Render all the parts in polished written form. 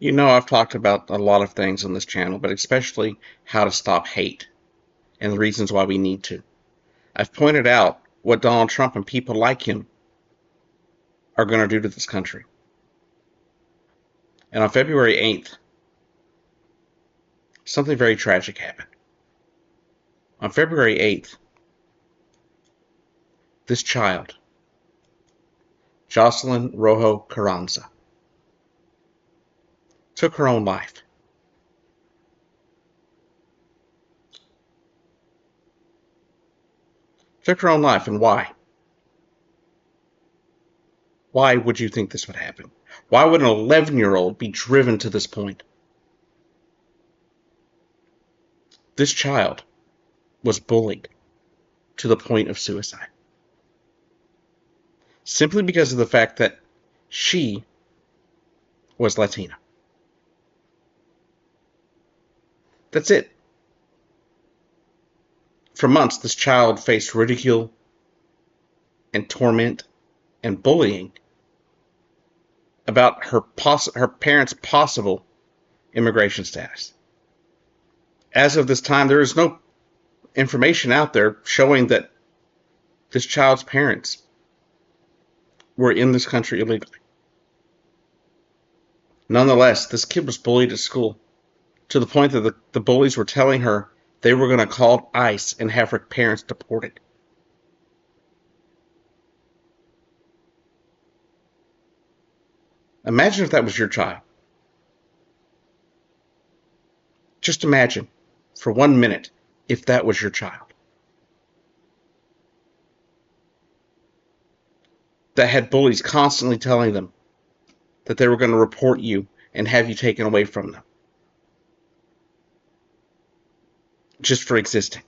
You know, I've talked about a lot of things on this channel, but especially how to stop hate and the reasons why we need to. I've pointed out what Donald Trump and people like him are going to do to this country. And on February 8th, something very tragic happened. On February 8th, this child, Jocelyn Rojo Carranza, took her own life. Took her own life, and why? Why would you think this would happen? Why would an 11-year-old be driven to this point? This child was bullied to the point of suicide. Simply because of the fact that she was Latina. That's it. For months, this child faced ridicule and torment and bullying about her parents' possible immigration status. As of this time, there is no information out there showing that this child's parents were in this country illegally. Nonetheless, this kid was bullied at school to the point that the bullies were telling her they were going to call ICE and have her parents deported. Imagine if that was your child. Just imagine for 1 minute if that was your child. That had bullies constantly telling them that they were going to report you and have you taken away from them. Just for existing.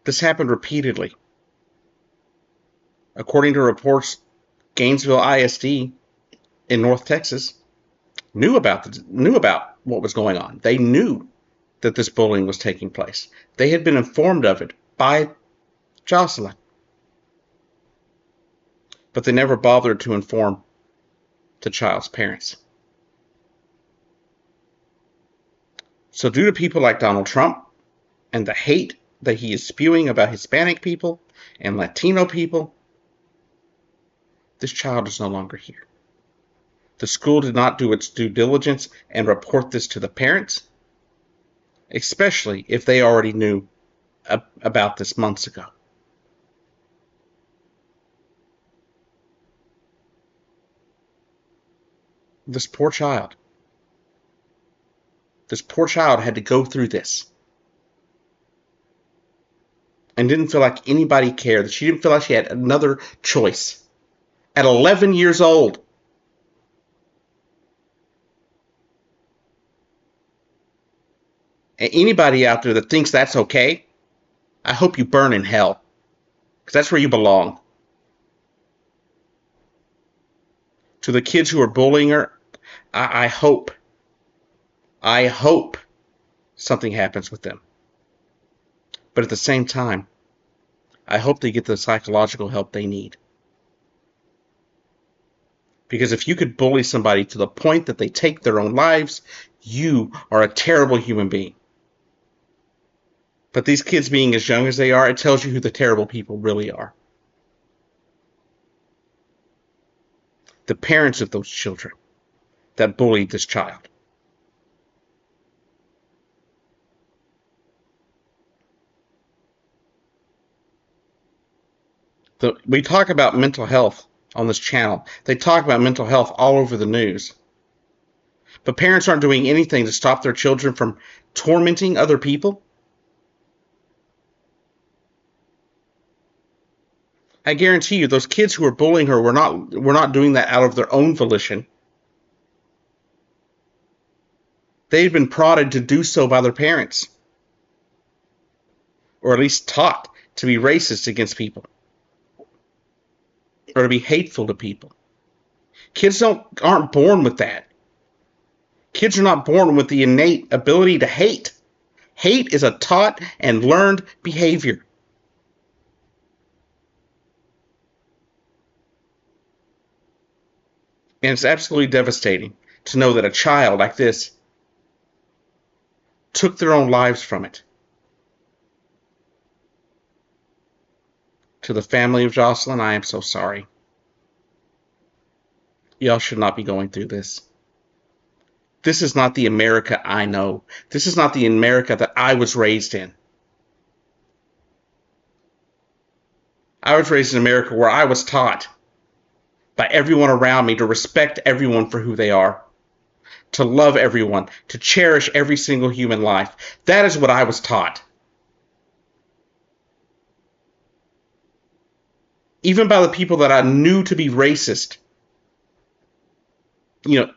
This happened repeatedly. According to reports, Gainesville ISD in North Texas knew about what was going on. They knew that this bullying was taking place. They had been informed of it by Jocelyn. But they never bothered to inform the child's parents. So due to people like Donald Trump and the hate that he is spewing about Hispanic people and Latino people, this child is no longer here. The school did not do its due diligence and report this to the parents, especially if they already knew about this months ago. This poor child had to go through this and didn't feel like anybody cared. She didn't feel like she had another choice. At 11 years old. And anybody out there that thinks that's okay, I hope you burn in hell. Because that's where you belong. To the kids who are bullying her, I hope something happens with them. But at the same time, I hope they get the psychological help they need. Because if you could bully somebody to the point that they take their own lives, you are a terrible human being. But these kids being as young as they are, it tells you who the terrible people really are. The parents of those children that bullied this child. We talk about mental health on this channel. They talk about mental health all over the news. But parents aren't doing anything to stop their children from tormenting other people. I guarantee you those kids who were bullying her were not doing that out of their own volition. They've been prodded to do so by their parents. Or at least taught to be racist against people. Or to be hateful to people. Kids aren't born with that. Kids are not born with the innate ability to hate. Hate is a taught and learned behavior. And it's absolutely devastating to know that a child like this took their own lives from it. To the family of Jocelyn, I am so sorry. Y'all should not be going through this. This is not the America I know. This is not the America that I was raised in. I was raised in America where I was taught by everyone around me to respect everyone for who they are, to love everyone, to cherish every single human life. That is what I was taught. Even by the people that I knew to be racist,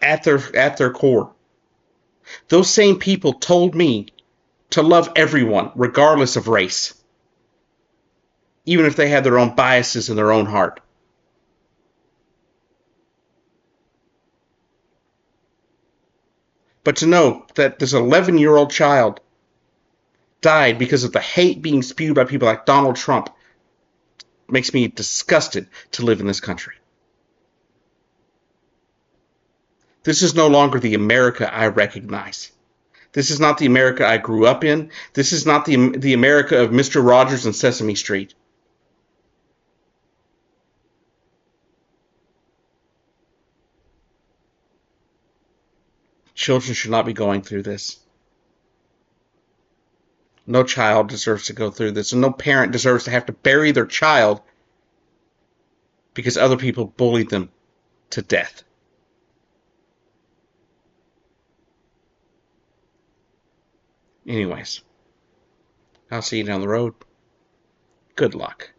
at their core. Those same people told me to love everyone, regardless of race, even if they had their own biases in their own heart. But to know that this 11-year-old child died because of the hate being spewed by people like Donald Trump makes me disgusted to live in this country. This is no longer the America I recognize. This is not the America I grew up in. This is not the America of Mr. Rogers and Sesame Street. Children should not be going through this. No child deserves to go through this, and no parent deserves to have to bury their child because other people bullied them to death. Anyways, I'll see you down the road. Good luck.